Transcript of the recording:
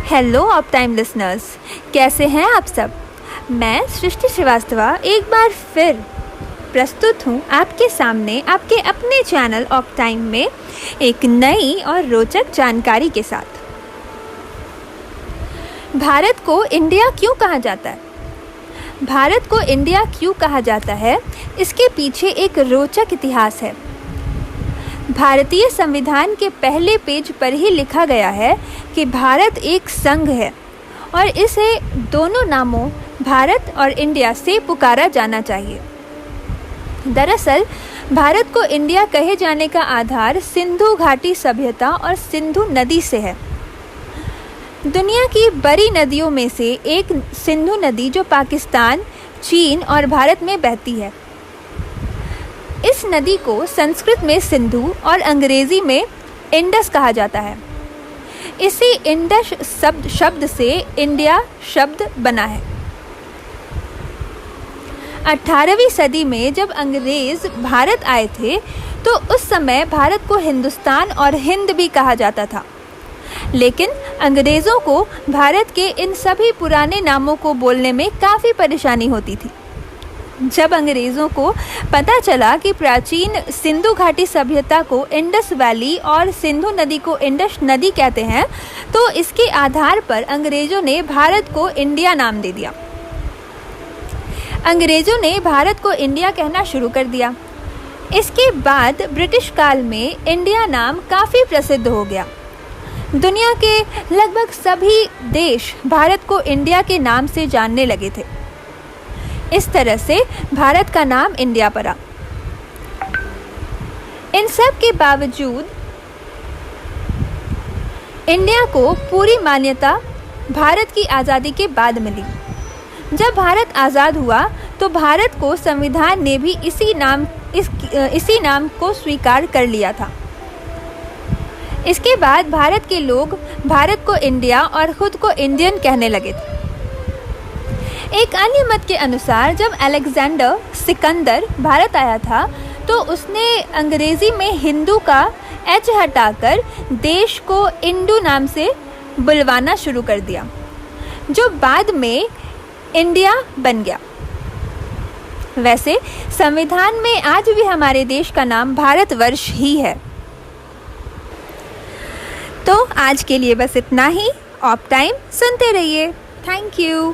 Hello of time listeners, कैसे हैं आप सब। मैं सृष्टि श्रीवास्तवा एक बार फिर प्रस्तुत हूँ आपके सामने आपके अपने चैनल ऑफ टाइम में एक नई और रोचक जानकारी के साथ। भारत को इंडिया क्यों कहा जाता है? भारत को इंडिया क्यों कहा जाता है, इसके पीछे एक रोचक इतिहास है। भारतीय संविधान के पहले पेज पर ही लिखा गया है कि भारत एक संघ है और इसे दोनों नामों भारत और इंडिया से पुकारा जाना चाहिए। दरअसल भारत को इंडिया कहे जाने का आधार सिंधु घाटी सभ्यता और सिंधु नदी से है। दुनिया की बड़ी नदियों में से एक सिंधु नदी जो पाकिस्तान, चीन और भारत में बहती है। इस नदी को संस्कृत में सिंधु और अंग्रेजी में इंडस कहा जाता है। इसी इंडस शब्द से इंडिया शब्द बना है। 18वीं सदी में जब अंग्रेज भारत आए थे तो उस समय भारत को हिंदुस्तान और हिंद भी कहा जाता था, लेकिन अंग्रेज़ों को भारत के इन सभी पुराने नामों को बोलने में काफ़ी परेशानी होती थी। जब अंग्रेज़ों को पता चला कि प्राचीन सिंधु घाटी सभ्यता को इंडस वैली और सिंधु नदी को इंडस नदी कहते हैं, तो इसके आधार पर अंग्रेज़ों ने भारत को इंडिया नाम दे दिया। अंग्रेज़ों ने भारत को इंडिया कहना शुरू कर दिया। इसके बाद ब्रिटिश काल में इंडिया नाम काफ़ी प्रसिद्ध हो गया। दुनिया के लगभग सभी देश भारत को इंडिया के नाम से जानने लगे थे। इस तरह से भारत का नाम इंडिया पड़ा। इन सब के बावजूद इंडिया को पूरी मान्यता भारत की आज़ादी के बाद मिली। जब भारत आज़ाद हुआ तो भारत को संविधान ने भी इसी नाम को स्वीकार कर लिया था। इसके बाद भारत के लोग भारत को इंडिया और ख़ुद को इंडियन कहने लगे थे। एक अन्य मत के अनुसार जब अलेक्जेंडर सिकंदर भारत आया था तो उसने अंग्रेज़ी में हिंदू का एच हटाकर देश को इंडू नाम से बुलवाना शुरू कर दिया, जो बाद में इंडिया बन गया। वैसे संविधान में आज भी हमारे देश का नाम भारतवर्ष ही है। तो आज के लिए बस इतना ही। ऑफ टाइम सुनते रहिए। Thank you.